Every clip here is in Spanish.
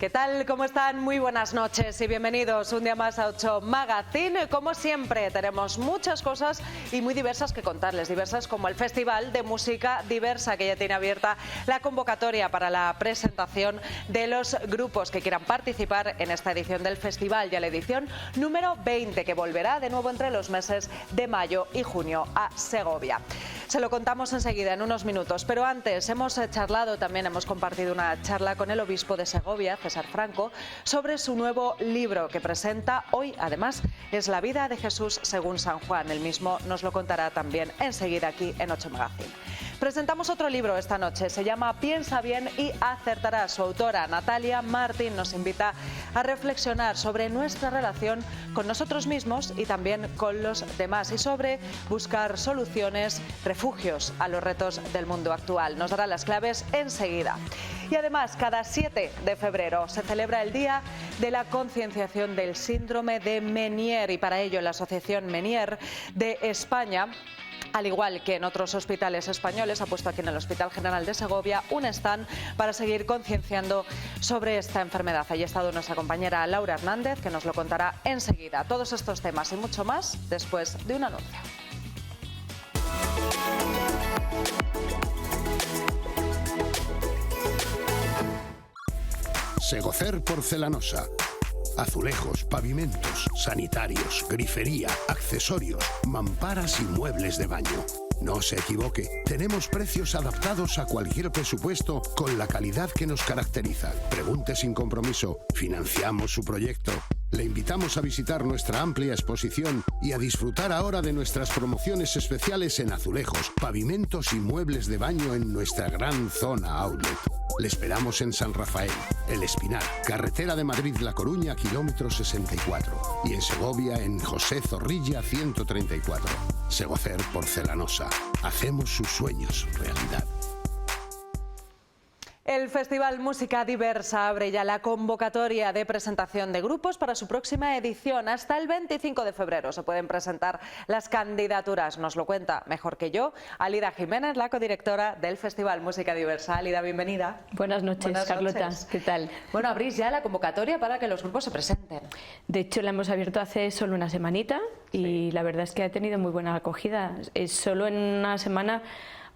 ¿Qué tal? ¿Cómo están? Muy buenas noches y bienvenidos un día más a 8 Magazine. Como siempre, tenemos muchas cosas y muy diversas que contarles. Diversas como el Festival de Música Diversa, que ya tiene abierta la convocatoria para la presentación de los grupos que quieran participar en esta edición del festival, ya la edición número 20, que volverá de nuevo entre los meses de mayo y junio a Segovia. Se lo contamos enseguida, en unos minutos, pero antes hemos charlado, también hemos compartido una charla con el obispo de Segovia, César Franco, sobre su nuevo libro que presenta hoy. Además, es La vida de Jesús según San Juan. El mismo nos lo contará también enseguida aquí en 8 Magazine. Presentamos otro libro esta noche, se llama Piensa bien y acertarás. Su autora, Natalia Martín, nos invita a reflexionar sobre nuestra relación con nosotros mismos y también con los demás, y sobre buscar soluciones, refugios a los retos del mundo actual. Nos dará las claves enseguida. Y además, cada 7 de febrero se celebra el Día de la Concienciación del Síndrome de Meniere, y para ello la Asociación Meniere de España, al igual que en otros hospitales españoles, ha puesto aquí en el Hospital General de Segovia un stand para seguir concienciando sobre esta enfermedad. Ahí ha estado nuestra compañera Laura Hernández, que nos lo contará enseguida. Todos estos temas y mucho más después de un anuncio. Segocer Porcelanosa. Azulejos, pavimentos, sanitarios, grifería, accesorios, mamparas y muebles de baño. No se equivoque, tenemos precios adaptados a cualquier presupuesto con la calidad que nos caracteriza. Pregunte sin compromiso, financiamos su proyecto. Le invitamos a visitar nuestra amplia exposición y a disfrutar ahora de nuestras promociones especiales en azulejos, pavimentos y muebles de baño en nuestra gran zona outlet. Le esperamos en San Rafael, El Espinar, carretera de Madrid-La Coruña, kilómetro 64. Y en Segovia, en José Zorrilla, 134. Segocer Porcelanosa. Hacemos sus sueños realidad. El Festival Música Diversa abre ya la convocatoria de presentación de grupos para su próxima edición. Hasta el 25 de febrero se pueden presentar las candidaturas. Nos lo cuenta mejor que yo Alida Jiménez, la codirectora del Festival Música Diversa. Alida, bienvenida. Buenas noches, Carlota. ¿Qué tal? Bueno, abrís ya la convocatoria para que los grupos se presenten. De hecho, la hemos abierto hace solo una semanita y la verdad es que ha tenido muy buena acogida. Solo en una semana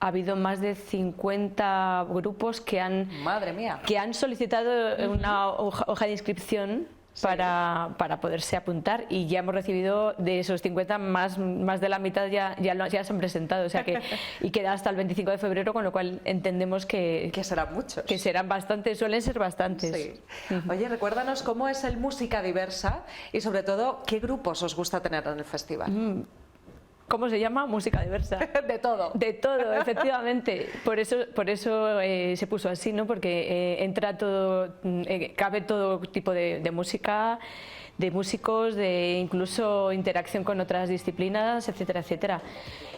ha habido más de 50 grupos que han, ¡madre mía!, que han solicitado una hoja de inscripción para poderse apuntar, y ya hemos recibido de esos 50 más de la mitad ya se han presentado, o sea que y queda hasta el 25 de febrero, con lo cual entendemos que serán muchos, que serán bastantes, suelen ser bastantes. Sí. Oye, recuérdanos cómo es el Música Diversa y sobre todo qué grupos os gusta tener en el festival. ¿Cómo se llama? Música Diversa. De todo. De todo, efectivamente. Por eso se puso así, ¿no? Porque entra todo, cabe todo tipo de música, de músicos, de incluso interacción con otras disciplinas, etcétera, etcétera.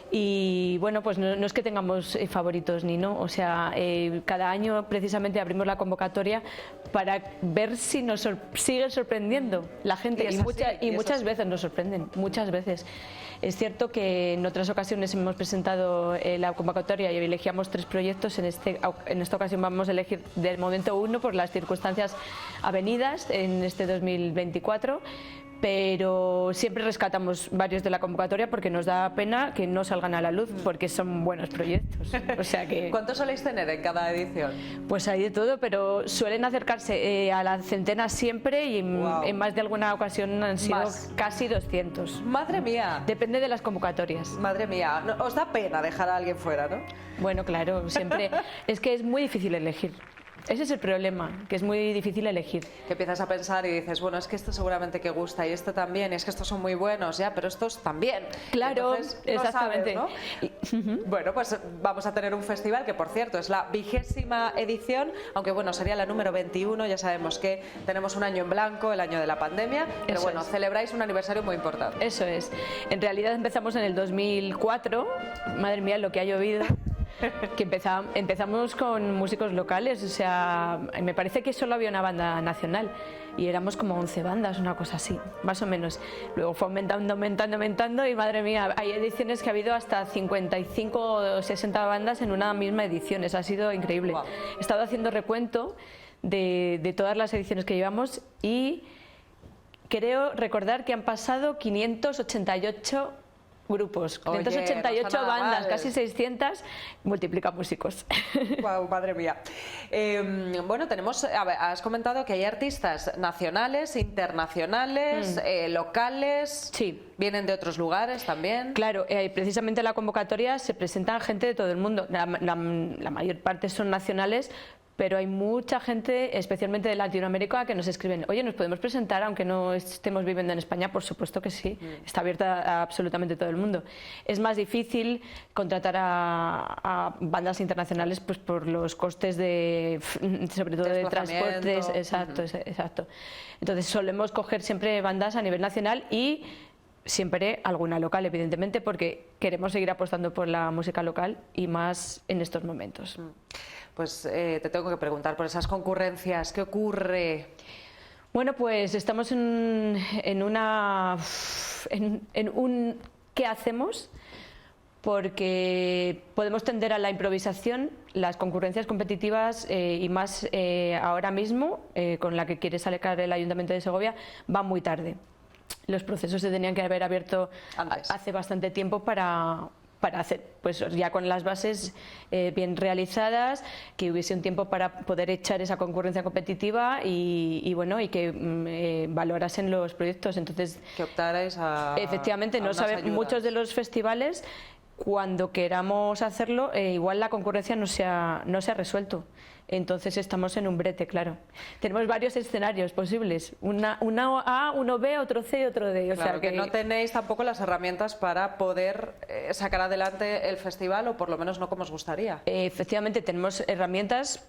Y bueno, pues no es que tengamos favoritos ni no, o sea, cada año precisamente abrimos la convocatoria para ver si nos sigue sorprendiendo la gente, y muchas veces nos sorprenden, muchas veces. Es cierto que en otras ocasiones hemos presentado la convocatoria y elegíamos 3 proyectos. En esta ocasión vamos a elegir del momento 1 por las circunstancias avenidas en este 2024. Pero siempre rescatamos varios de la convocatoria porque nos da pena que no salgan a la luz, porque son buenos proyectos. O sea que, ¿cuántos soléis tener en cada edición? Pues hay de todo, pero suelen acercarse a la centena siempre, y en más de alguna ocasión han sido casi 200. ¡Madre mía! Depende de las convocatorias. Madre mía, os da pena dejar a alguien fuera, ¿no? Bueno, claro, siempre. Es que es muy difícil elegir. Ese es el problema, que es muy difícil elegir. Que empiezas a pensar y dices, bueno, es que esto seguramente que gusta y esto también, y es que estos son muy buenos, ya, pero estos también. Claro, entonces, exactamente. No sabes, ¿no? Bueno, pues vamos a tener un festival que, por cierto, es la 20ª edición, aunque bueno, sería la número 21, ya sabemos que tenemos un año en blanco, el año de la pandemia, pero bueno, celebráis un aniversario muy importante. Eso es. En realidad empezamos en el 2004, madre mía, lo que ha llovido. Que empezamos con músicos locales, o sea, me parece que solo había una banda nacional y éramos como 11 bandas, una cosa así, más o menos. Luego fue aumentando y madre mía, hay ediciones que ha habido hasta 55 o 60 bandas en una misma edición, eso ha sido increíble. Wow. He estado haciendo recuento de todas las ediciones que llevamos, y creo recordar que han pasado 588 grupos, 588 no está nada bandas, mal. casi 600, multiplica músicos. Guau, madre mía. Bueno, tenemos, a ver, has comentado que hay artistas nacionales, internacionales, locales, Sí. vienen de otros lugares también. Claro, precisamente en la convocatoria se presentan gente de todo el mundo. La mayor parte son nacionales, pero hay mucha gente, especialmente de Latinoamérica, que nos escriben: oye, ¿nos podemos presentar aunque no estemos viviendo en España? Por supuesto que sí, está abierta a absolutamente todo el mundo. Es más difícil contratar a bandas internacionales pues por los costes sobre todo de transportes. Exacto, exacto. Entonces solemos coger siempre bandas a nivel nacional y siempre alguna local, evidentemente, porque queremos seguir apostando por la música local y más en estos momentos. Pues te tengo que preguntar por esas concurrencias, ¿qué ocurre? Bueno, pues estamos en un ¿qué hacemos? Porque podemos tender a la improvisación. Las concurrencias competitivas y más ahora mismo, con la que quiere sacar el Ayuntamiento de Segovia, van muy tarde. Los procesos se tenían que haber abierto antes, hace bastante tiempo para hacer, pues ya con las bases bien realizadas, que hubiese un tiempo para poder echar esa concurrencia competitiva y bueno, y que valorasen los proyectos. Entonces, que optarais a efectivamente, no saben muchos de los festivales. Cuando queramos hacerlo, igual la concurrencia no se ha resuelto. Entonces estamos en un brete, claro. Tenemos varios escenarios posibles, una A, uno B, otro C, otro D. Claro, que no tenéis tampoco las herramientas para poder sacar adelante el festival, o por lo menos no como os gustaría. Efectivamente, tenemos herramientas,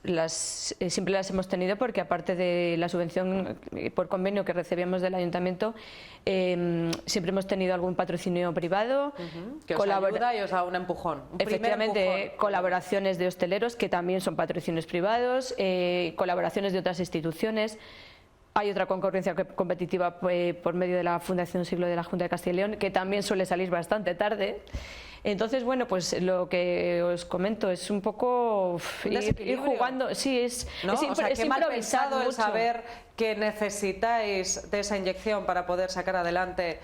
siempre las hemos tenido, porque aparte de la subvención por convenio que recibíamos del Ayuntamiento, siempre hemos tenido algún patrocinio privado. Que os ayuda y os da un empujón. Efectivamente, colaboraciones de hosteleros, que también son patrocinios privados, colaboraciones de otras instituciones. Hay otra concurrencia competitiva por medio de la Fundación Siglo de la Junta de Castilla y León, que también suele salir bastante tarde. Entonces, bueno, pues lo que os comento es un poco ir jugando. Sí, es mal pensado mucho. El saber que necesitáis de esa inyección para poder sacar adelante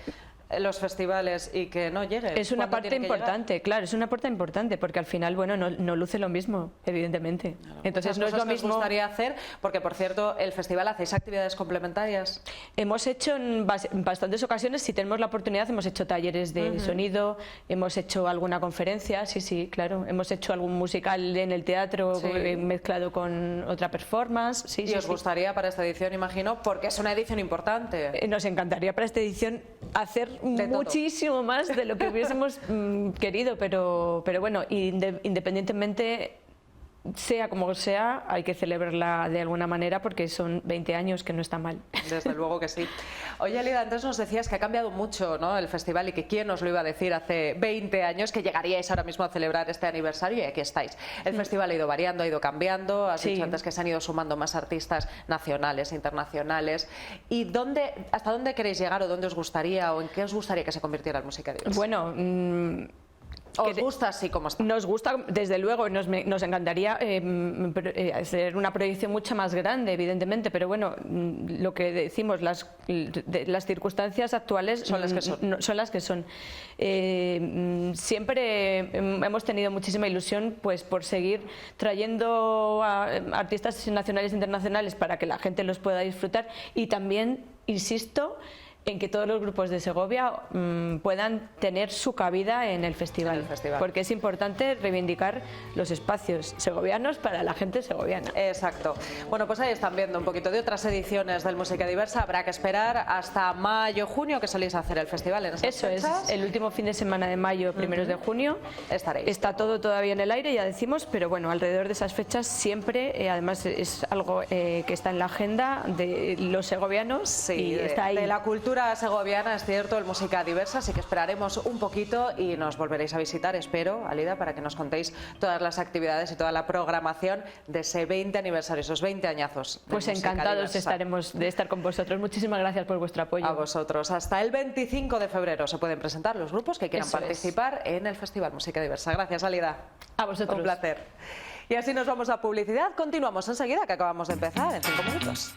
los festivales y que no llegue. Es una parte importante, claro, es una parte importante, porque al final, bueno, no luce lo mismo, evidentemente. Claro. Entonces no es lo mismo. ¿Os gustaría hacer? Porque, por cierto, el festival, ¿hacéis actividades complementarias? Hemos hecho en bastantes ocasiones, si tenemos la oportunidad, hemos hecho talleres de sonido, hemos hecho alguna conferencia, sí, claro, hemos hecho algún musical en el teatro mezclado con otra performance. ¿Y os gustaría para esta edición, imagino, porque es una edición importante? Nos encantaría para esta edición hacer muchísimo más de lo que hubiésemos querido, pero bueno, independientemente, sea como sea, hay que celebrarla de alguna manera, porque son 20 años, que no está mal. Desde luego que sí. Oye, Alida, antes nos decías que ha cambiado mucho, ¿no?, el festival, y que quién os lo iba a decir hace 20 años que llegaríais ahora mismo a celebrar este aniversario, y aquí estáis. El festival ha ido variando, ha ido cambiando. Has dicho antes que se han ido sumando más artistas nacionales, internacionales. ¿Y hasta dónde queréis llegar, o dónde os gustaría, o en qué os gustaría que se convirtiera en música diversa? Bueno, ¿os gusta así como está? Nos gusta, desde luego, nos encantaría hacer una proyección mucho más grande, evidentemente, pero bueno, lo que decimos, las circunstancias actuales son las que son. Siempre hemos tenido muchísima ilusión, pues, por seguir trayendo a artistas nacionales e internacionales para que la gente los pueda disfrutar, y también, insisto, en que todos los grupos de Segovia puedan tener su cabida en el festival, porque es importante reivindicar los espacios segovianos para la gente segoviana. Exacto. Bueno, pues ahí están viendo un poquito de otras ediciones del Música Diversa. Habrá que esperar hasta mayo, junio, que soléis hacer el festival en esas fechas. Es el último fin de semana de mayo, primeros de junio. Estaréis. Está todo todavía en el aire, ya decimos, pero bueno, alrededor de esas fechas siempre, además es algo que está en la agenda de los segovianos, y está ahí. De la cultura segoviana, es cierto, el Música Diversa, así que esperaremos un poquito y nos volveréis a visitar, espero, Alida, para que nos contéis todas las actividades y toda la programación de ese 20 aniversario, esos 20 añazos. Pues encantados estaremos de estar con vosotros. Muchísimas gracias por vuestro apoyo. A vosotros. Hasta el 25 de febrero se pueden presentar los grupos que quieran participar en el Festival Música Diversa. Gracias, Alida. A vosotros. Un placer. Y así nos vamos a publicidad. Continuamos enseguida, que acabamos de empezar en 5 minutos.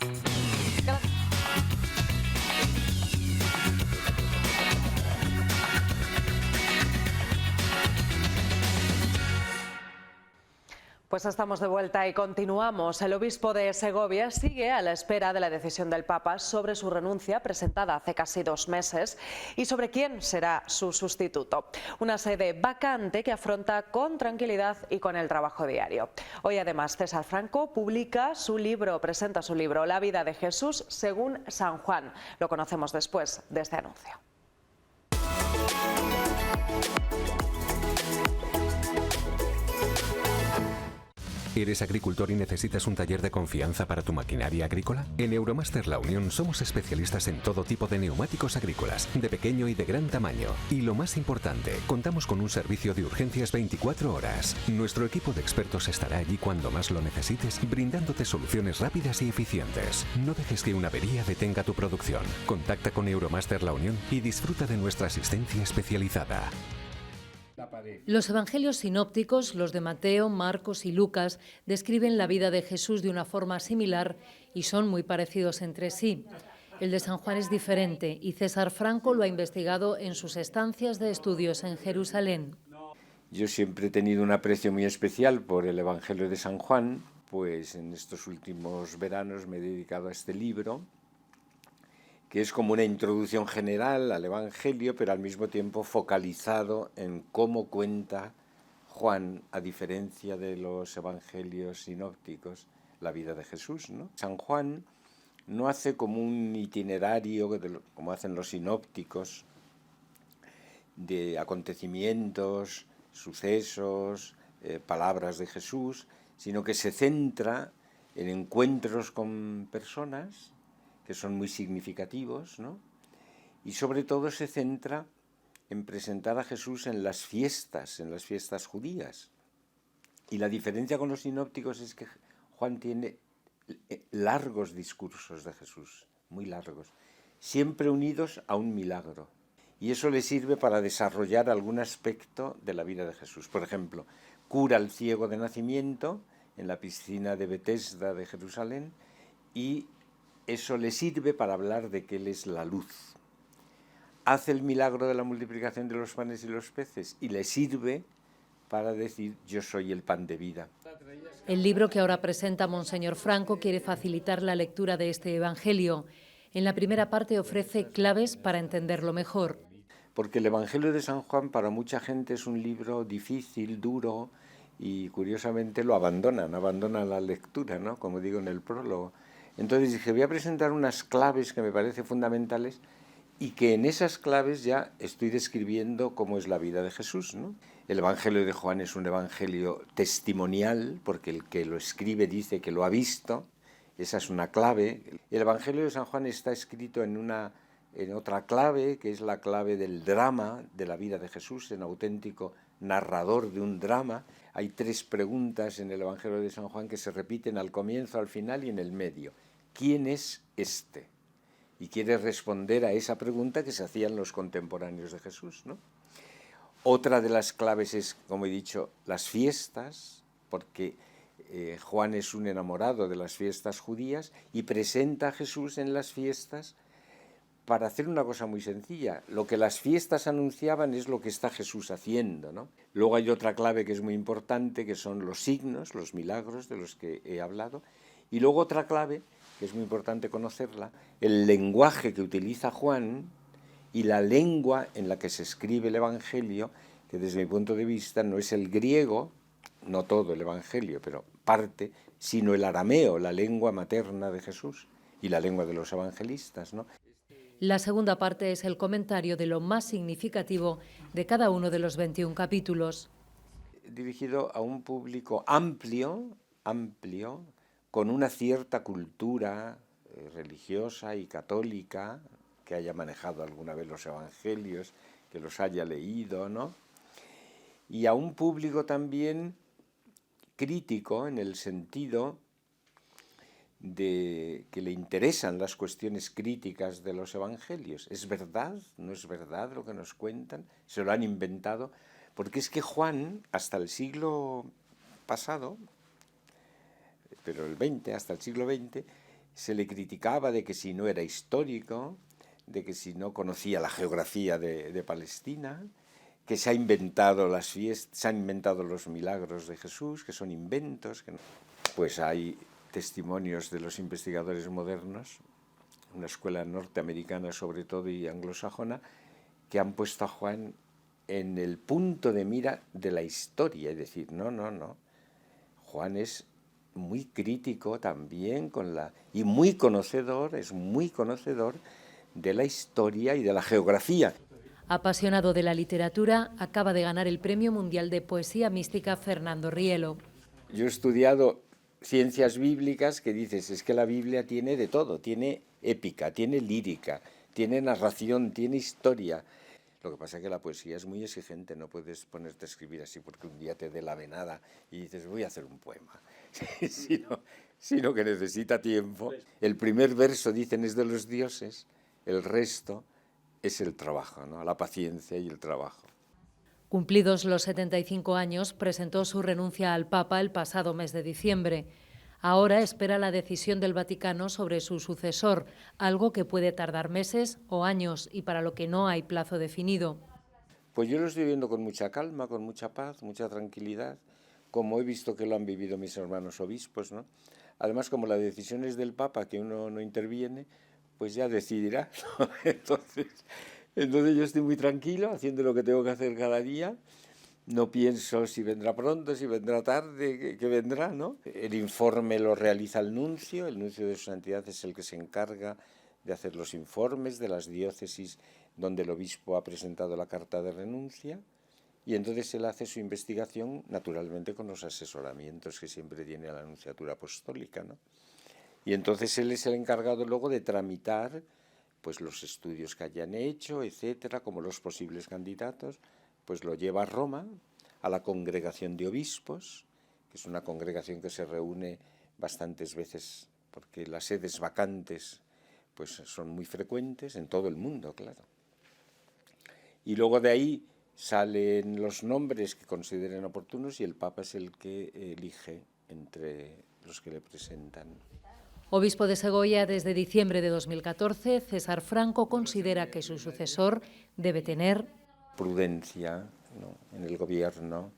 Pues estamos de vuelta y continuamos. El obispo de Segovia sigue a la espera de la decisión del Papa sobre su renuncia presentada hace casi 2 meses y sobre quién será su sustituto. Una sede vacante que afronta con tranquilidad y con el trabajo diario. Hoy además César Franco presenta su libro La vida de Jesús según San Juan. Lo conocemos después de este anuncio. ¿Eres agricultor y necesitas un taller de confianza para tu maquinaria agrícola? En Euromaster La Unión somos especialistas en todo tipo de neumáticos agrícolas, de pequeño y de gran tamaño. Y lo más importante, contamos con un servicio de urgencias 24 horas. Nuestro equipo de expertos estará allí cuando más lo necesites, brindándote soluciones rápidas y eficientes. No dejes que una avería detenga tu producción. Contacta con Euromaster La Unión y disfruta de nuestra asistencia especializada. Los evangelios sinópticos, los de Mateo, Marcos y Lucas, describen la vida de Jesús de una forma similar y son muy parecidos entre sí. El de San Juan es diferente y César Franco lo ha investigado en sus estancias de estudios en Jerusalén. Yo siempre he tenido un aprecio muy especial por el Evangelio de San Juan, pues en estos últimos veranos me he dedicado a este libro, que es como una introducción general al Evangelio, pero al mismo tiempo focalizado en cómo cuenta Juan, a diferencia de los Evangelios sinópticos, la vida de Jesús, ¿no? San Juan no hace como un itinerario, como hacen los sinópticos, de acontecimientos, sucesos, palabras de Jesús, sino que se centra en encuentros con personas que son muy significativos, ¿no? Y sobre todo se centra en presentar a Jesús en las fiestas judías. Y la diferencia con los sinópticos es que Juan tiene largos discursos de Jesús, muy largos, siempre unidos a un milagro. Y eso le sirve para desarrollar algún aspecto de la vida de Jesús. Por ejemplo, cura al ciego de nacimiento en la piscina de Betesda de Jerusalén y eso le sirve para hablar de que Él es la luz. Hace el milagro de la multiplicación de los panes y los peces y le sirve para decir yo soy el pan de vida. El libro que ahora presenta Monseñor Franco quiere facilitar la lectura de este Evangelio. En la primera parte ofrece claves para entenderlo mejor. Porque el Evangelio de San Juan para mucha gente es un libro difícil, duro y curiosamente lo abandonan la lectura, ¿no? Como digo en el prólogo. Entonces dije, voy a presentar unas claves que me parecen fundamentales y que en esas claves ya estoy describiendo cómo es la vida de Jesús, ¿no? El Evangelio de Juan es un evangelio testimonial, porque el que lo escribe dice que lo ha visto, esa es una clave. El Evangelio de San Juan está escrito en otra clave, que es la clave del drama de la vida de Jesús, en auténtico narrador de un drama. Hay 3 preguntas en el Evangelio de San Juan que se repiten al comienzo, al final y en el medio. ¿Quién es este? Y quiere responder a esa pregunta que se hacían los contemporáneos de Jesús, ¿no? Otra de las claves es, como he dicho, las fiestas, porque Juan es un enamorado de las fiestas judías y presenta a Jesús en las fiestas para hacer una cosa muy sencilla. Lo que las fiestas anunciaban es lo que está Jesús haciendo, ¿no? Luego hay otra clave que es muy importante, que son los signos, los milagros de los que he hablado. Y luego otra clave, que es muy importante conocerla, el lenguaje que utiliza Juan y la lengua en la que se escribe el Evangelio, que desde mi punto de vista no es el griego, no todo el Evangelio, pero parte, sino el arameo, la lengua materna de Jesús y la lengua de los evangelistas, ¿no? La segunda parte es el comentario de lo más significativo de cada uno de los 21 capítulos. Dirigido a un público amplio, con una cierta cultura religiosa y católica, que haya manejado alguna vez los evangelios, que los haya leído, ¿no? Y a un público también crítico en el sentido de que le interesan las cuestiones críticas de los evangelios. ¿Es verdad? ¿No es verdad lo que nos cuentan? ¿Se lo han inventado? Porque es que Juan, hasta el siglo pasado, pero el XX, hasta el siglo XX, se le criticaba de que si no era histórico, de que si no conocía la geografía de Palestina, que se ha inventado las fiestas, se han inventado los milagros de Jesús, que son inventos. Que no. Pues hay testimonios de los investigadores modernos, una escuela norteamericana sobre todo y anglosajona, que han puesto a Juan en el punto de mira de la historia, es decir, no. Juan es muy crítico también y muy conocedor, es muy conocedor de la historia y de la geografía. Apasionado de la literatura, acaba de ganar el Premio Mundial de Poesía Mística Fernando Rielo. Yo he estudiado ciencias bíblicas que dices, es que la Biblia tiene de todo, tiene épica, tiene lírica, tiene narración, tiene historia. Lo que pasa es que la poesía es muy exigente, no puedes ponerte a escribir así porque un día te dé la venada y dices, voy a hacer un poema, sino que necesita tiempo. El primer verso, dicen, es de los dioses, el resto es el trabajo, ¿no? La paciencia y el trabajo. Cumplidos los 75 años, presentó su renuncia al Papa el pasado mes de diciembre. Ahora espera la decisión del Vaticano sobre su sucesor, algo que puede tardar meses o años y para lo que no hay plazo definido. Pues yo lo estoy viendo con mucha calma, con mucha paz, mucha tranquilidad, como he visto que lo han vivido mis hermanos obispos, ¿no? Además, como la decisión es del Papa, que uno no interviene, pues ya decidirá, ¿no? Entonces yo estoy muy tranquilo, haciendo lo que tengo que hacer cada día. No pienso si vendrá pronto, si vendrá tarde, que vendrá, ¿no? El informe lo realiza el nuncio de su santidad es el que se encarga de hacer los informes de las diócesis donde el obispo ha presentado la carta de renuncia, y entonces él hace su investigación, naturalmente con los asesoramientos que siempre tiene la Nunciatura Apostólica, ¿no? Y entonces él es el encargado luego de tramitar pues los estudios que hayan hecho, etcétera, como los posibles candidatos, pues lo lleva a Roma, a la Congregación de Obispos, que es una congregación que se reúne bastantes veces, porque las sedes vacantes pues son muy frecuentes en todo el mundo, claro. Y luego de ahí salen los nombres que consideren oportunos y el Papa es el que elige entre los que le presentan. Obispo de Segovia desde diciembre de 2014, César Franco considera que su sucesor debe tener prudencia, ¿no?, en el gobierno,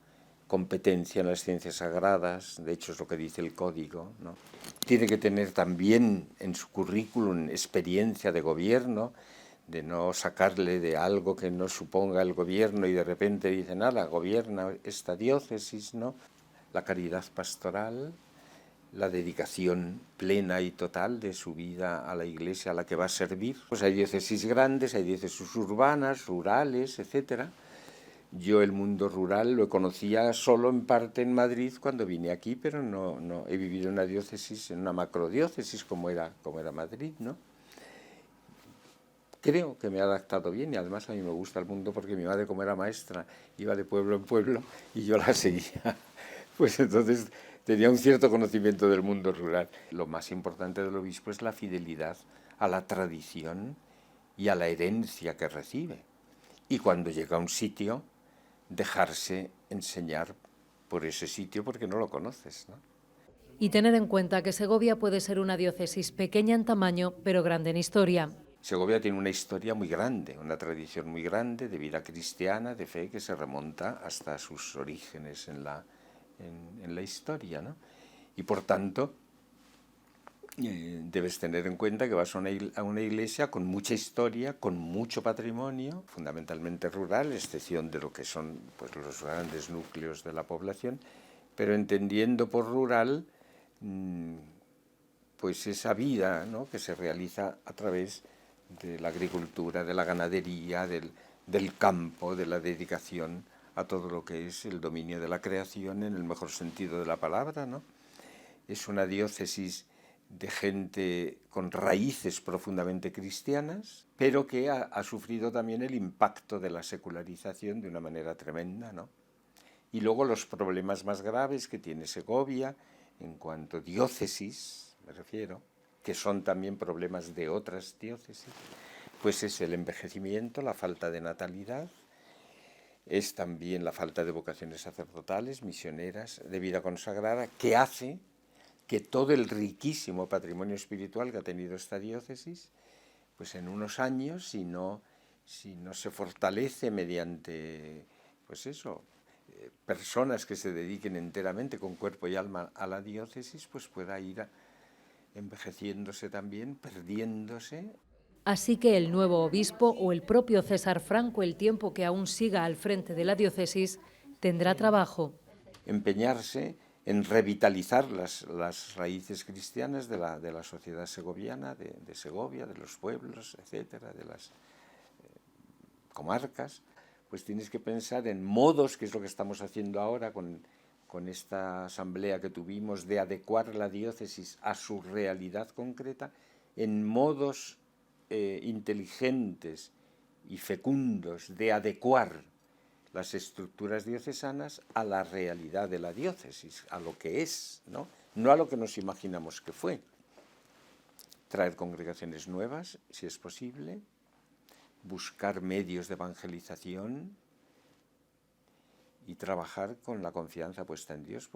competencia en las ciencias sagradas, de hecho es lo que dice el código, ¿no? Tiene que tener también en su currículum experiencia de gobierno, de no sacarle de algo que no suponga el gobierno y de repente dicen, nada, gobierna esta diócesis, ¿no? La caridad pastoral, la dedicación plena y total de su vida a la Iglesia a la que va a servir. Pues hay diócesis grandes, hay diócesis urbanas, rurales, etcétera. Yo el mundo rural lo conocía solo en parte en Madrid cuando vine aquí, pero no he vivido en una diócesis, en una macrodiócesis como era Madrid, ¿no? Creo que me he adaptado bien y además a mí me gusta el mundo porque mi madre, como era maestra, iba de pueblo en pueblo y yo la seguía. Pues entonces tenía un cierto conocimiento del mundo rural. Lo más importante del obispo es la fidelidad a la tradición y a la herencia que recibe. Y cuando llega a un sitio, dejarse enseñar por ese sitio porque no lo conoces, ¿no? Y tener en cuenta que Segovia puede ser una diócesis pequeña en tamaño, pero grande en historia. Segovia tiene una historia muy grande, una tradición muy grande de vida cristiana, de fe, que se remonta hasta sus orígenes en la historia, ¿no? Y por tanto, debes tener en cuenta que vas a una iglesia con mucha historia, con mucho patrimonio, fundamentalmente rural, excepción de lo que son pues, los grandes núcleos de la población, pero entendiendo por rural pues esa vida, ¿no?, que se realiza a través de la agricultura, de la ganadería, del campo, de la dedicación a todo lo que es el dominio de la creación en el mejor sentido de la palabra, ¿no? Es una diócesis de gente con raíces profundamente cristianas, pero que ha sufrido también el impacto de la secularización de una manera tremenda, ¿no? Y luego los problemas más graves que tiene Segovia en cuanto a diócesis, me refiero, que son también problemas de otras diócesis, pues es el envejecimiento, la falta de natalidad, es también la falta de vocaciones sacerdotales, misioneras, de vida consagrada, que hace que todo el riquísimo patrimonio espiritual que ha tenido esta diócesis, pues en unos años, si no se fortalece mediante, pues eso, personas que se dediquen enteramente con cuerpo y alma a la diócesis, pues pueda ir envejeciéndose también, perdiéndose. Así que el nuevo obispo o el propio César Franco, el tiempo que aún siga al frente de la diócesis, tendrá trabajo. Empeñarse en revitalizar las raíces cristianas de la sociedad segoviana, de Segovia, de los pueblos, etcétera, de las comarcas. Pues tienes que pensar en modos, que es lo que estamos haciendo ahora con esta asamblea que tuvimos, de adecuar la diócesis a su realidad concreta, en modos inteligentes y fecundos de adecuar las estructuras diocesanas a la realidad de la diócesis, a lo que es, no a lo que nos imaginamos que fue. Traer congregaciones nuevas, si es posible, buscar medios de evangelización y trabajar con la confianza puesta en Dios.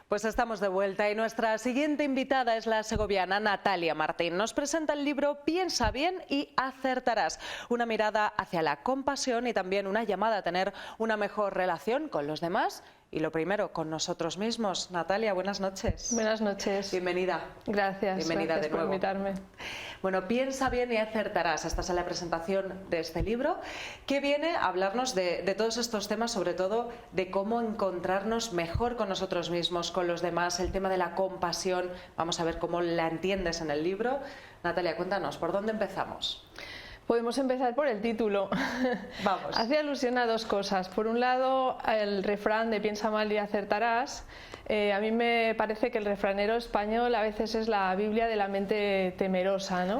Pues estamos de vuelta y nuestra siguiente invitada es la segoviana Natalia Martín. Nos presenta el libro Piensa bien y acertarás. Una mirada hacia la compasión y también una llamada a tener una mejor relación con los demás y lo primero, con nosotros mismos. Natalia, buenas noches. Buenas noches. Bienvenida. Gracias. Bienvenida gracias de nuevo por invitarme. Bueno, Piensa bien y acertarás. Esta es la presentación de este libro que viene a hablarnos de todos estos temas, sobre todo de cómo encontrarnos mejor con nosotros mismos, con los demás, el tema de la compasión. Vamos a ver cómo la entiendes en el libro. Natalia, cuéntanos, ¿por dónde empezamos? Podemos empezar por el título. Vamos. Hace alusión a dos cosas. Por un lado, el refrán de piensa mal y acertarás. A mí me parece que el refranero español a veces es la Biblia de la mente temerosa, ¿no?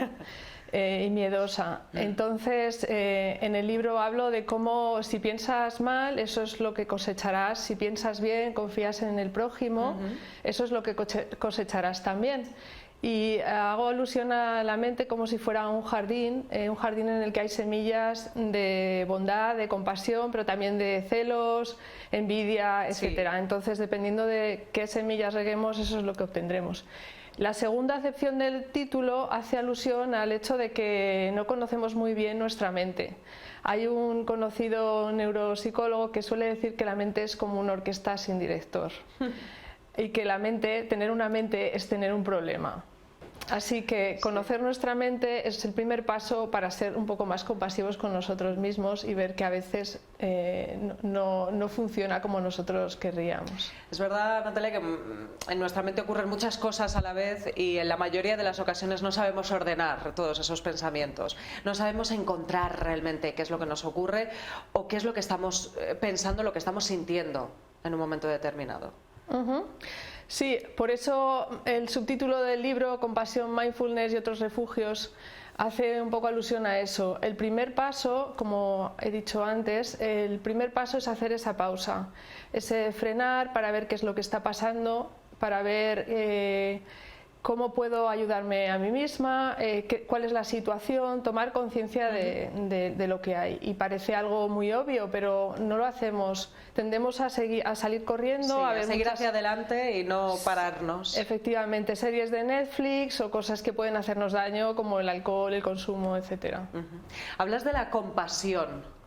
Y miedosa. Entonces, en el libro hablo de cómo si piensas mal, eso es lo que cosecharás. Si piensas bien, confías en el prójimo, eso es lo que cosecharás también. Y hago alusión a la mente como si fuera un jardín en el que hay semillas de bondad, de compasión, pero también de celos, envidia, etcétera. Sí. Entonces, dependiendo de qué semillas reguemos, eso es lo que obtendremos. La segunda acepción del título hace alusión al hecho de que no conocemos muy bien nuestra mente. Hay un conocido neuropsicólogo que suele decir que la mente es como una orquesta sin director. Y que tener una mente es tener un problema. Así que conocer nuestra mente es el primer paso para ser un poco más compasivos con nosotros mismos y ver que a veces no funciona como nosotros querríamos. Es verdad, Natalia, que en nuestra mente ocurren muchas cosas a la vez y en la mayoría de las ocasiones no sabemos ordenar todos esos pensamientos. No sabemos encontrar realmente qué es lo que nos ocurre o qué es lo que estamos pensando, lo que estamos sintiendo en un momento determinado. Sí, por eso el subtítulo del libro, Compasión, Mindfulness y otros refugios, hace un poco alusión a eso. El primer paso, como he dicho antes, el primer paso es hacer esa pausa, ese frenar para ver qué es lo que está pasando, para ver cómo puedo ayudarme a mí misma, cuál es la situación, tomar conciencia de lo que hay. Y parece algo muy obvio, pero no lo hacemos. Tendemos a salir corriendo, sí, a ver seguir hacia adelante y no pararnos. Efectivamente, series de Netflix o cosas que pueden hacernos daño, como el alcohol, el consumo, etcétera. Hablas de la compasión.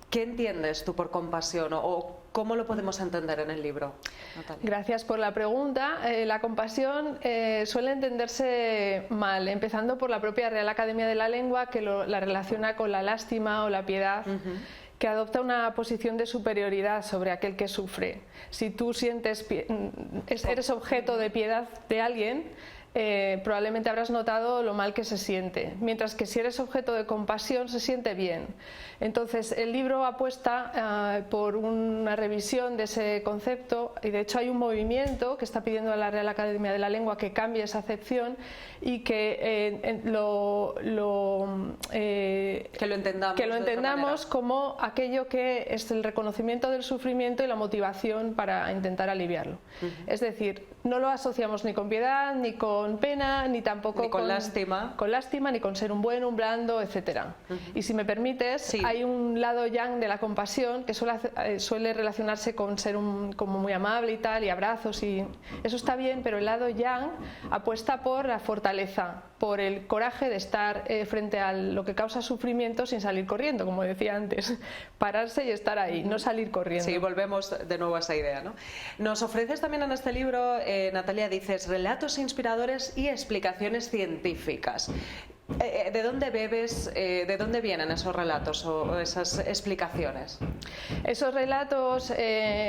¿Qué entiendes tú por compasión o cómo lo podemos entender en el libro, Natalia? Gracias por la pregunta. La compasión suele entenderse mal, empezando por la propia Real Academia de la Lengua, que la relaciona con la lástima o la piedad, que adopta una posición de superioridad sobre aquel que sufre. Si tú eres objeto de piedad de alguien, probablemente habrás notado lo mal que se siente, mientras que si eres objeto de compasión se siente bien. Entonces el libro apuesta por una revisión de ese concepto y de hecho hay un movimiento que está pidiendo a la Real Academia de la Lengua que cambie esa acepción y que lo entendamos como aquello que es el reconocimiento del sufrimiento y la motivación para intentar aliviarlo. Es decir, no lo asociamos ni con piedad ni con con pena, ni tampoco ni con lástima. Con lástima, ni con ser un bueno, un blando, etcétera. Y si me permites, hay un lado yang de la compasión que suele relacionarse con ser como muy amable y tal, y abrazos, y eso está bien, pero el lado yang apuesta por la fortaleza, por el coraje de estar frente a lo que causa sufrimiento sin salir corriendo, como decía antes, pararse y estar ahí, no salir corriendo. Sí, volvemos de nuevo a esa idea, ¿no? Nos ofreces también en este libro, Natalia, dices, relatos inspiradores y explicaciones científicas. ¿De dónde bebes, de dónde vienen esos relatos o esas explicaciones? Esos relatos,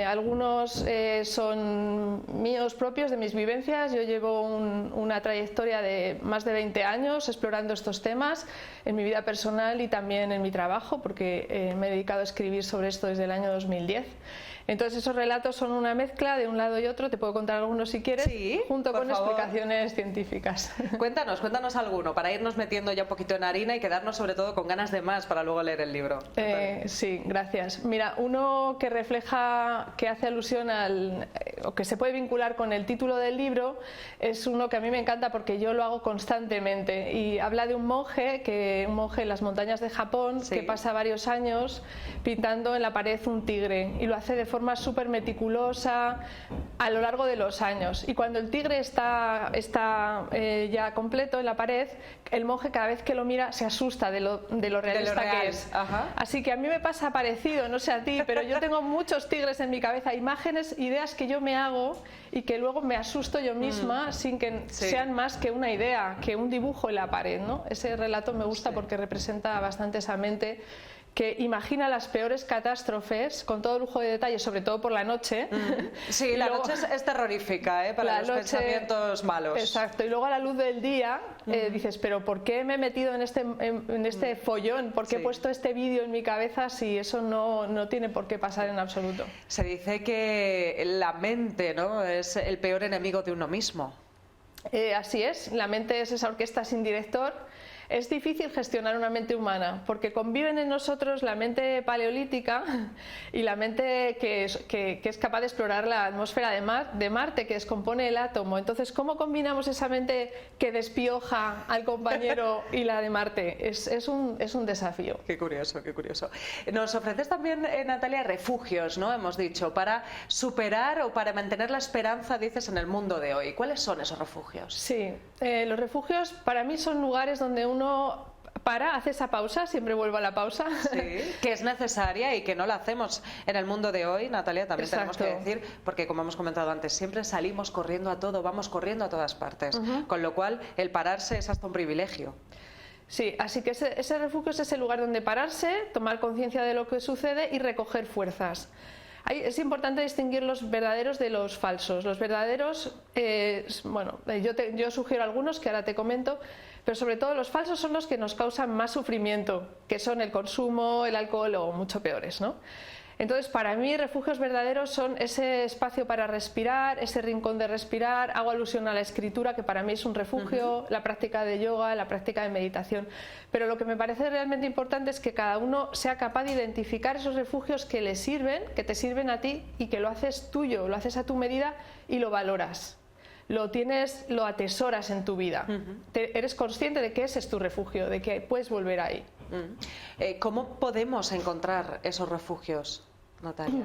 algunos son míos propios, de mis vivencias. Yo llevo una trayectoria de más de 20 años explorando estos temas en mi vida personal y también en mi trabajo, porque me he dedicado a escribir sobre esto desde el año 2010. Entonces esos relatos son una mezcla de un lado y otro, te puedo contar algunos si quieres, sí, junto con favor. Explicaciones científicas. Cuéntanos alguno, para irnos metiendo ya un poquito en harina y quedarnos sobre todo con ganas de más para luego leer el libro. Sí, gracias. Mira, uno que refleja, que hace alusión o que se puede vincular con el título del libro, es uno que a mí me encanta porque yo lo hago constantemente, y habla de un monje en las montañas de Japón, que pasa varios años pintando en la pared un tigre, y lo hace de forma súper meticulosa a lo largo de los años, y cuando el tigre está ya completo en la pared, el monje cada vez que lo mira se asusta de lo realista que es. Ajá. Así que a mí me pasa parecido, no sé a ti, pero yo tengo muchos tigres en mi cabeza, imágenes, ideas que yo me hago y que luego me asusto yo misma sin que sean más que una idea, que un dibujo en la pared, ¿no? Ese relato me gusta porque representa bastante esa mente que imagina las peores catástrofes con todo lujo de detalles, sobre todo por la noche. Sí, la noche es terrorífica, para los pensamientos malos. Exacto, y luego a la luz del día dices, pero ¿por qué me he metido en este follón? ¿Por qué he puesto este vídeo en mi cabeza si eso no tiene por qué pasar en absoluto? Se dice que la mente, ¿no?, es el peor enemigo de uno mismo. Así es, la mente es esa orquesta sin director. Es difícil gestionar una mente humana porque conviven en nosotros la mente paleolítica y la mente que es capaz de explorar la atmósfera de Marte, que descompone el átomo. Entonces, ¿cómo combinamos esa mente que despioja al compañero y la de Marte? Es un desafío. Qué curioso, qué curioso. Nos ofreces también, Natalia, refugios, ¿no? Hemos dicho, para superar o para mantener la esperanza, dices, en el mundo de hoy. ¿Cuáles son esos refugios? Sí, los refugios para mí son lugares donde uno hace esa pausa, siempre vuelvo a la pausa. Sí, que es necesaria y que no la hacemos en el mundo de hoy, Natalia, también tenemos que decir, porque como hemos comentado antes, siempre salimos corriendo a todo, vamos corriendo a todas partes, con lo cual el pararse es hasta un privilegio. Sí, así que ese refugio es ese lugar donde pararse, tomar conciencia de lo que sucede y recoger fuerzas. Es importante distinguir los verdaderos de los falsos. Los verdaderos, yo sugiero algunos que ahora te comento, pero sobre todo los falsos son los que nos causan más sufrimiento, que son el consumo, el alcohol o mucho peores, ¿no? Entonces, para mí, refugios verdaderos son ese espacio para respirar, ese rincón de respirar. Hago alusión a la escritura, que para mí es un refugio, la práctica de yoga, la práctica de meditación. Pero lo que me parece realmente importante es que cada uno sea capaz de identificar esos refugios que le sirven, que te sirven a ti y que lo haces tuyo, lo haces a tu medida y lo valoras. Lo atesoras en tu vida. Eres consciente de que ese es tu refugio, de que puedes volver ahí. ¿Cómo podemos encontrar esos refugios, Natalia?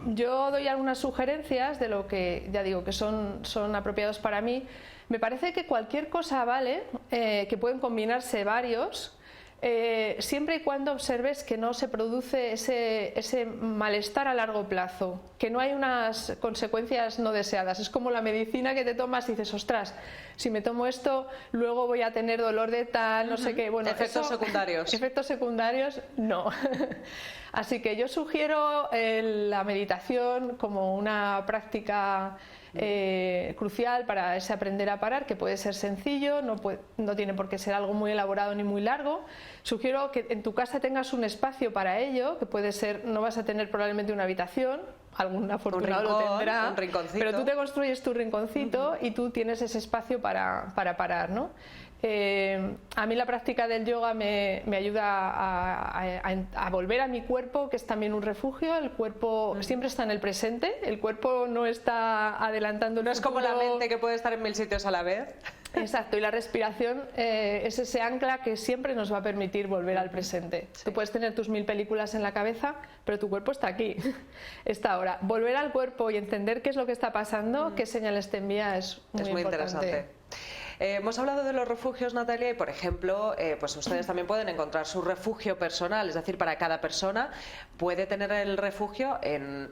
Yo doy algunas sugerencias de lo que ya digo que son apropiados para mí. Me parece que cualquier cosa vale, que pueden combinarse varios, siempre y cuando observes que no se produce ese malestar a largo plazo, que no hay unas consecuencias no deseadas. Es como la medicina que te tomas y dices, ostras, si me tomo esto, luego voy a tener dolor de tal, no sé qué. Bueno, efectos secundarios. Efectos secundarios, no. Así que yo sugiero la meditación como una práctica crucial para ese aprender a parar, que puede ser sencillo, no tiene por qué ser algo muy elaborado ni muy largo. Sugiero que en tu casa tengas un espacio para ello, que puede ser, no vas a tener probablemente una habitación, algún afortunado lo tendrá, un rinconcito. pero tú te construyes tu rinconcito y tú tienes ese espacio para parar, ¿no? A mí la práctica del yoga me ayuda a volver a mi cuerpo, que es también un refugio. El cuerpo siempre está en el presente, el cuerpo no está adelantando. No es como la mente que puede estar en 1000 sitios a la vez. Exacto, y la respiración es ese ancla que siempre nos va a permitir volver al presente. Sí. Tú puedes tener tus 1000 películas en la cabeza, pero tu cuerpo está aquí, está ahora. Volver al cuerpo y entender qué es lo que está pasando, qué señales te envía, es muy importante. Interesante. Hemos hablado de los refugios, Natalia, y por ejemplo, pues ustedes también pueden encontrar su refugio personal, es decir, para cada persona puede tener el refugio en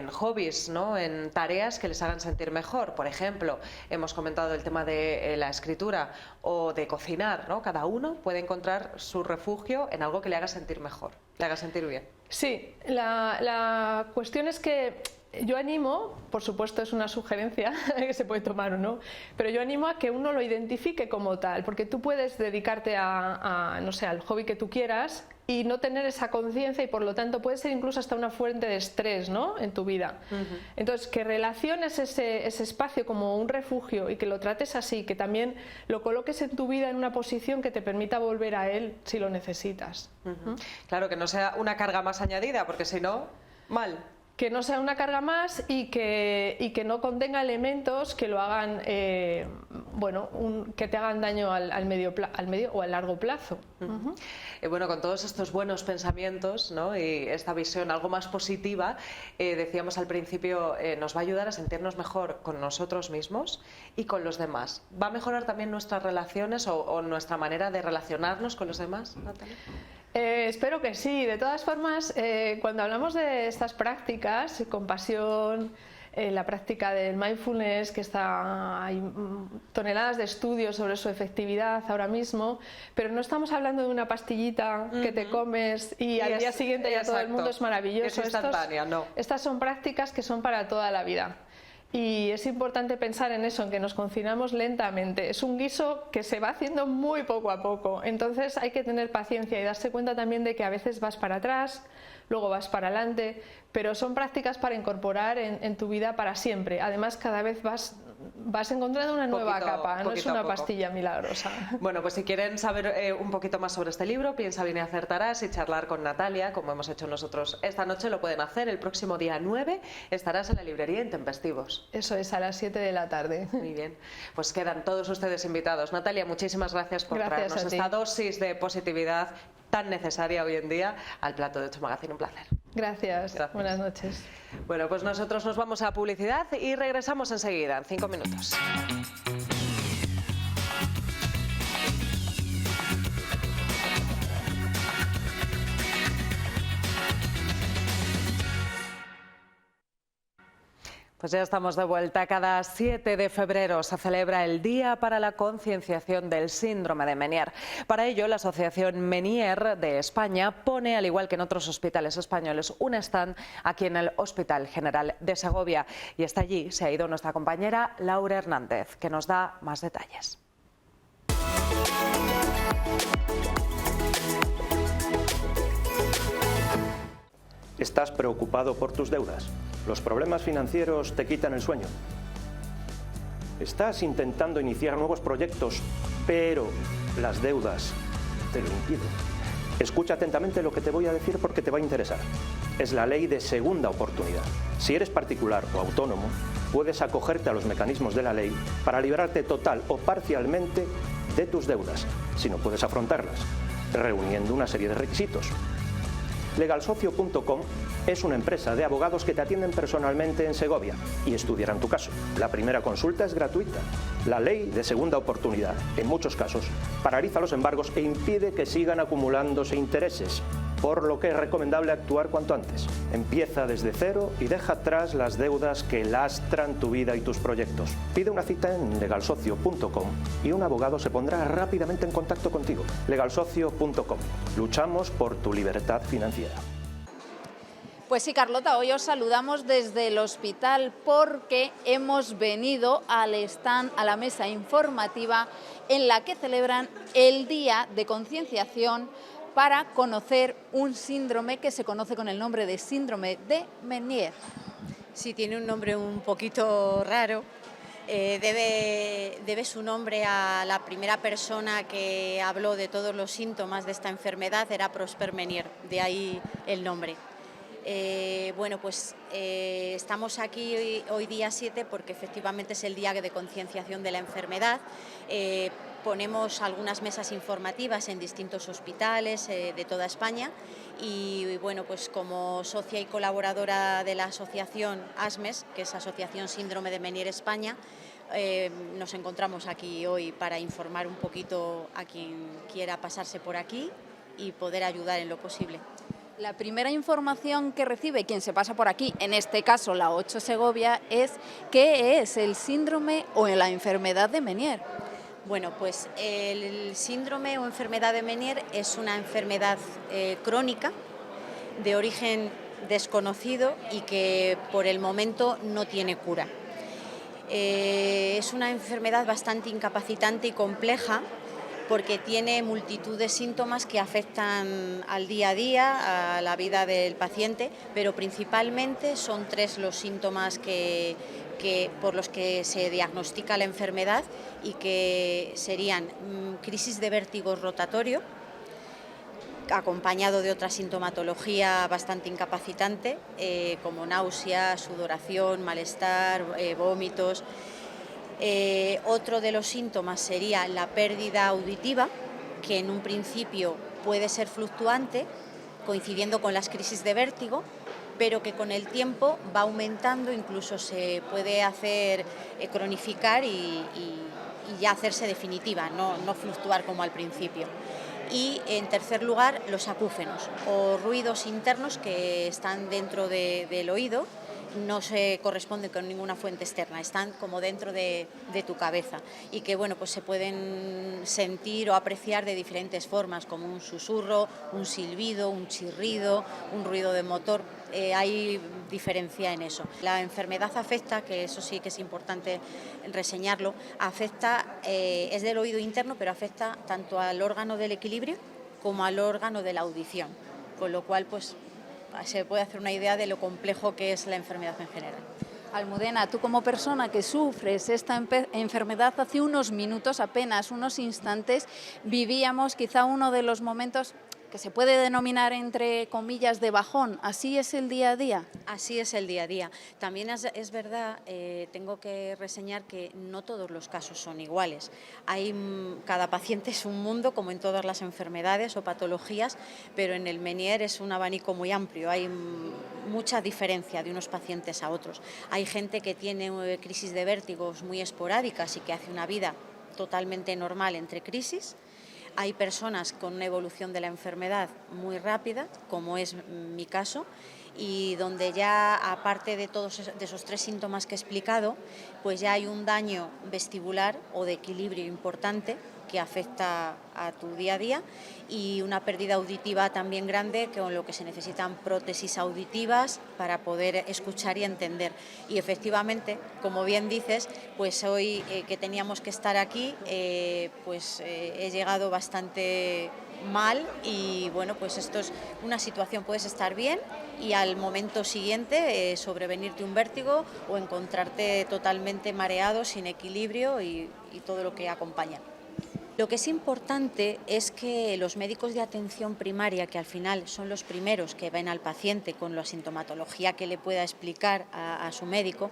hobbies, ¿no? En tareas que les hagan sentir mejor. Por ejemplo, hemos comentado el tema de la escritura o de cocinar, ¿no? Cada uno puede encontrar su refugio en algo que le haga sentir mejor, le haga sentir bien. Sí, la cuestión es que yo animo, por supuesto es una sugerencia que se puede tomar o no, pero yo animo a que uno lo identifique como tal, porque tú puedes dedicarte no sé, al hobby que tú quieras y no tener esa conciencia y por lo tanto puede ser incluso hasta una fuente de estrés, ¿no? En tu vida. Entonces, que relaciones ese espacio como un refugio y que lo trates así, que también lo coloques en tu vida en una posición que te permita volver a él si lo necesitas. Claro, que no sea una carga más añadida, porque si no, mal. Que no sea una carga más y que no contenga elementos que lo hagan, bueno, que te hagan daño al medio o al largo plazo. Bueno, con todos estos buenos pensamientos, ¿no? Y esta visión algo más positiva, decíamos al principio, nos va a ayudar a sentirnos mejor con nosotros mismos y con los demás. ¿Va a mejorar también nuestras relaciones o nuestra manera de relacionarnos con los demás, Natalia? Espero que sí. De todas formas, cuando hablamos de estas prácticas, compasión, la práctica del mindfulness, que hay toneladas de estudios sobre su efectividad ahora mismo, pero no estamos hablando de una pastillita que te comes y al día siguiente ya todo el mundo es maravilloso. Es instantánea, no. Estas son prácticas que son para toda la vida. Y es importante pensar en eso, en que nos cocinamos lentamente. Es un guiso que se va haciendo muy poco a poco. Entonces hay que tener paciencia y darse cuenta también de que a veces vas para atrás, luego vas para adelante, pero son prácticas para incorporar en tu vida para siempre. Además, cada vez vas encontrando una nueva capa, no es una pastilla milagrosa. Bueno, pues si quieren saber un poquito más sobre este libro, Piensa bien y acertarás, y charlar con Natalia, como hemos hecho nosotros esta noche, lo pueden hacer. El próximo día 9 estarás en la librería Intempestivos. Eso es, a las 7 de la tarde. Muy bien, pues quedan todos ustedes invitados. Natalia, muchísimas gracias por traernos esta dosis de positividad tan necesaria hoy en día al plato de 8 Magazine. Un placer. Gracias. Buenas noches. Bueno, pues nosotros nos vamos a publicidad y regresamos enseguida, en 5 minutos. Pues ya estamos de vuelta. Cada 7 de febrero se celebra el Día para la Concienciación del Síndrome de Meniere. Para ello, la Asociación Meniere de España pone, al igual que en otros hospitales españoles, un stand aquí en el Hospital General de Segovia. Y hasta allí se ha ido nuestra compañera Laura Hernández, que nos da más detalles. ¿Estás preocupado por tus deudas? ¿Los problemas financieros te quitan el sueño? ¿Estás intentando iniciar nuevos proyectos, pero las deudas te lo impiden? Escucha atentamente lo que te voy a decir porque te va a interesar. Es la ley de segunda oportunidad. Si eres particular o autónomo, puedes acogerte a los mecanismos de la ley para librarte total o parcialmente de tus deudas, si no puedes afrontarlas, reuniendo una serie de requisitos. Legalsocio.com es una empresa de abogados que te atienden personalmente en Segovia y estudiarán tu caso. La primera consulta es gratuita. La ley de segunda oportunidad, en muchos casos, paraliza los embargos e impide que sigan acumulándose intereses, por lo que es recomendable actuar cuanto antes. Empieza desde cero y deja atrás las deudas que lastran tu vida y tus proyectos. Pide una cita en legalsocio.com y un abogado se pondrá rápidamente en contacto contigo. Legalsocio.com. Luchamos por tu libertad financiera. Pues sí, Carlota, hoy os saludamos desde el hospital porque hemos venido al stand, a la mesa informativa en la que celebran el Día de Concienciación para conocer un síndrome que se conoce con el nombre de síndrome de Meniere. Sí, tiene un nombre un poquito raro debe su nombre a la primera persona que habló de todos los síntomas de esta enfermedad, era Prosper Ménier, de ahí el nombre. Bueno, pues estamos aquí hoy día 7 porque efectivamente es el día de concienciación de la enfermedad. Ponemos algunas mesas informativas en distintos hospitales de toda España y bueno, pues como socia y colaboradora de la asociación ASMES, que es Asociación Síndrome de Ménier España, nos encontramos aquí hoy para informar un poquito a quien quiera pasarse por aquí y poder ayudar en lo posible. La primera información que recibe quien se pasa por aquí, en este caso la 8 Segovia, es ¿qué es el síndrome o la enfermedad de Ménier? Bueno, pues el síndrome o enfermedad de Ménier es una enfermedad crónica de origen desconocido y que por el momento no tiene cura. Es una enfermedad bastante incapacitante y compleja porque tiene multitud de síntomas que afectan al día a día, a la vida del paciente, pero principalmente son 3 los síntomas por los que se diagnostica la enfermedad y que serían crisis de vértigo rotatorio, acompañado de otra sintomatología bastante incapacitante, como náusea, sudoración, malestar, vómitos. Otro de los síntomas sería la pérdida auditiva, que en un principio puede ser fluctuante, coincidiendo con las crisis de vértigo, pero que con el tiempo va aumentando, incluso se puede hacer cronificar y ya hacerse definitiva, no fluctuar como al principio. Y en tercer lugar, los acúfenos o ruidos internos que están dentro del oído, no se corresponden con ninguna fuente externa, están como dentro de tu cabeza y que bueno, pues se pueden sentir o apreciar de diferentes formas, como un susurro, un silbido, un chirrido, un ruido de motor. Hay diferencia en eso. La enfermedad afecta, que eso sí que es importante reseñarlo, es del oído interno, pero afecta tanto al órgano del equilibrio como al órgano de la audición, con lo cual pues se puede hacer una idea de lo complejo que es la enfermedad en general. Almudena, tú como persona que sufres esta enfermedad, hace unos minutos, apenas unos instantes, vivíamos quizá uno de los momentos que se puede denominar entre comillas de bajón. ¿Así es el día a día? Así es el día a día. También es verdad, tengo que reseñar que no todos los casos son iguales. Cada paciente es un mundo, como en todas las enfermedades o patologías, pero en el Ménier es un abanico muy amplio. Hay mucha diferencia de unos pacientes a otros. Hay gente que tiene crisis de vértigos muy esporádicas y que hace una vida totalmente normal entre crisis. Hay personas con una evolución de la enfermedad muy rápida, como es mi caso, y donde ya, aparte de todos esos 3 síntomas que he explicado, pues ya hay un daño vestibular o de equilibrio importante que afecta a tu día a día y una pérdida auditiva también grande, con lo que se necesitan prótesis auditivas para poder escuchar y entender. Y efectivamente, como bien dices, pues hoy que teníamos que estar aquí, he llegado bastante mal y bueno, pues esto es una situación, puedes estar bien y al momento siguiente sobrevenirte un vértigo o encontrarte totalmente mareado, sin equilibrio y todo lo que acompaña. Lo que es importante es que los médicos de atención primaria, que al final son los primeros que ven al paciente con la sintomatología que le pueda explicar a su médico,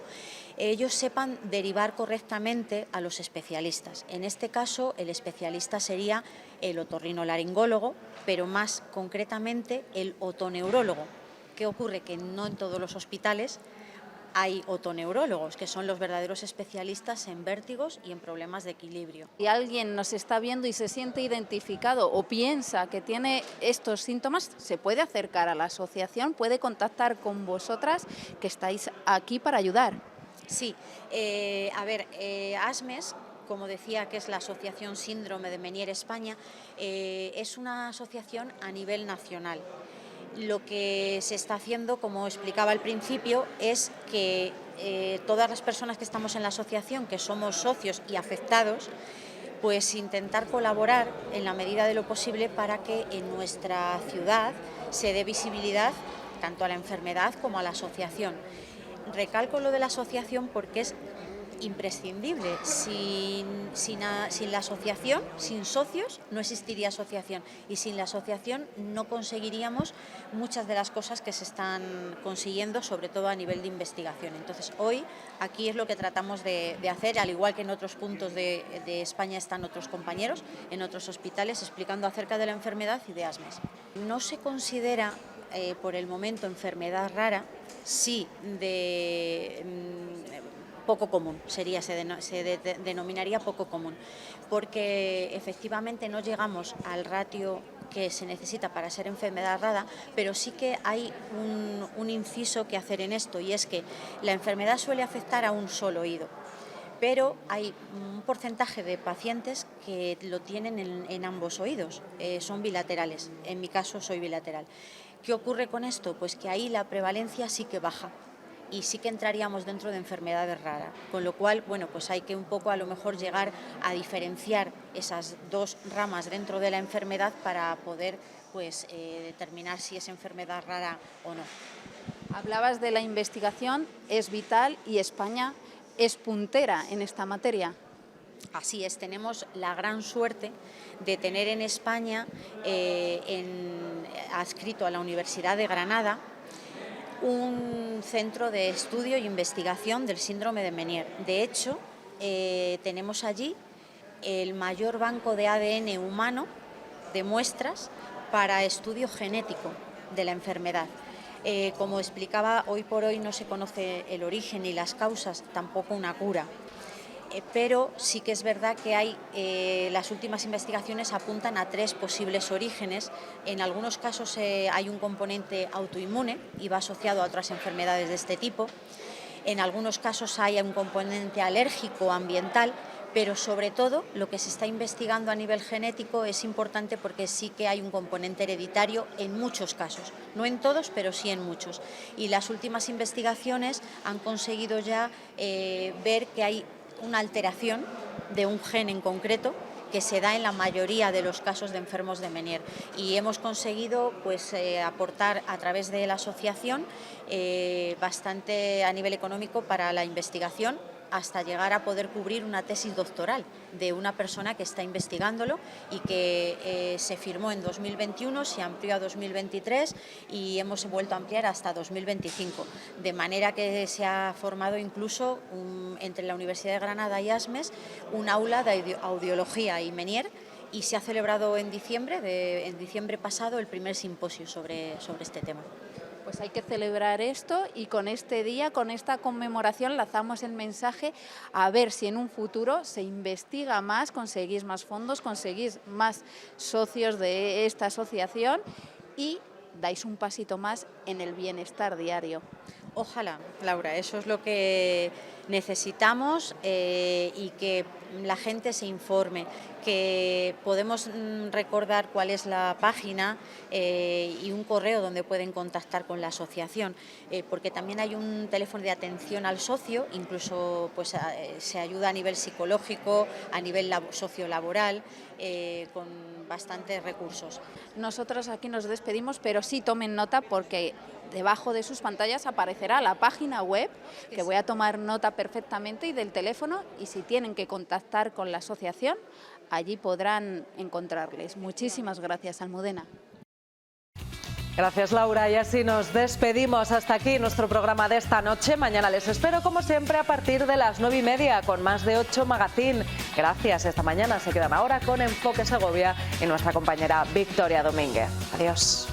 ellos sepan derivar correctamente a los especialistas. En este caso, el especialista sería el otorrinolaringólogo, pero más concretamente el otoneurólogo. ¿Qué ocurre? Que no en todos los hospitales hay otoneurólogos, que son los verdaderos especialistas en vértigos y en problemas de equilibrio. Si alguien nos está viendo y se siente identificado o piensa que tiene estos síntomas, se puede acercar a la asociación, puede contactar con vosotras, que estáis aquí para ayudar. Sí, ASMES, como decía, que es la Asociación Síndrome de Ménier España, es una asociación a nivel nacional. Lo que se está haciendo, como explicaba al principio, es que todas las personas que estamos en la asociación, que somos socios y afectados, pues intentar colaborar en la medida de lo posible para que en nuestra ciudad se dé visibilidad tanto a la enfermedad como a la asociación. Recalco lo de la asociación porque es imprescindible. Sin la asociación, sin socios, no existiría asociación, y sin la asociación no conseguiríamos muchas de las cosas que se están consiguiendo, sobre todo a nivel de investigación. Entonces, hoy aquí es lo que tratamos de hacer, al igual que en otros puntos de España están otros compañeros, en otros hospitales, explicando acerca de la enfermedad y de ASMES. No se considera por el momento enfermedad rara, sí de poco común, se denominaría poco común, porque efectivamente no llegamos al ratio que se necesita para ser enfermedad rara, pero sí que hay un inciso que hacer en esto, y es que la enfermedad suele afectar a un solo oído, pero hay un porcentaje de pacientes que lo tienen en ambos oídos, son bilaterales. En mi caso soy bilateral. ¿Qué ocurre con esto? Pues que ahí la prevalencia sí que baja y sí que entraríamos dentro de enfermedades raras, con lo cual, bueno, pues hay que un poco a lo mejor llegar a diferenciar esas dos ramas dentro de la enfermedad para poder pues determinar si es enfermedad rara o no. Hablabas de la investigación, es vital, y España es puntera en esta materia. Así es, tenemos la gran suerte de tener en España, adscrito a la Universidad de Granada, un centro de estudio e investigación del síndrome de Meniere. De hecho, tenemos allí el mayor banco de ADN humano de muestras para estudio genético de la enfermedad. Como explicaba, hoy por hoy no se conoce el origen ni las causas, tampoco una cura. Pero sí que es verdad que las últimas investigaciones apuntan a 3 posibles orígenes. En algunos casos hay un componente autoinmune y va asociado a otras enfermedades de este tipo. En algunos casos hay un componente alérgico ambiental, pero sobre todo lo que se está investigando a nivel genético es importante porque sí que hay un componente hereditario en muchos casos, no en todos, pero sí en muchos. Y las últimas investigaciones han conseguido ya ver que hay una alteración de un gen en concreto que se da en la mayoría de los casos de enfermos de Meniere, y hemos conseguido pues aportar a través de la asociación bastante a nivel económico para la investigación, hasta llegar a poder cubrir una tesis doctoral de una persona que está investigándolo y que se firmó en 2021, se amplió a 2023 y hemos vuelto a ampliar hasta 2025. De manera que se ha formado incluso entre la Universidad de Granada y ASMES un aula de audiología y Meniere, y se ha celebrado en diciembre pasado el primer simposio sobre este tema. Pues hay que celebrar esto, y con este día, con esta conmemoración, lanzamos el mensaje a ver si en un futuro se investiga más, conseguís más fondos, conseguís más socios de esta asociación y dais un pasito más en el bienestar diario. Ojalá, Laura, eso es lo que necesitamos, y que la gente se informe, que podemos recordar cuál es la página y un correo donde pueden contactar con la asociación, porque también hay un teléfono de atención al socio, incluso pues se ayuda a nivel psicológico, a nivel sociolaboral, con bastantes recursos. Nosotros aquí nos despedimos, pero sí tomen nota porque debajo de sus pantallas aparecerá la página web, que voy a tomar nota perfectamente, y del teléfono, y si tienen que contactar con la asociación, allí podrán encontrarles. Muchísimas gracias, Almudena. Gracias, Laura, y así nos despedimos. Hasta aquí nuestro programa de esta noche. Mañana les espero, como siempre, a partir de las 9:30 con Más de 8 Magazine. Gracias. Esta mañana se quedan ahora con Enfoque Segovia y nuestra compañera Victoria Domínguez. Adiós.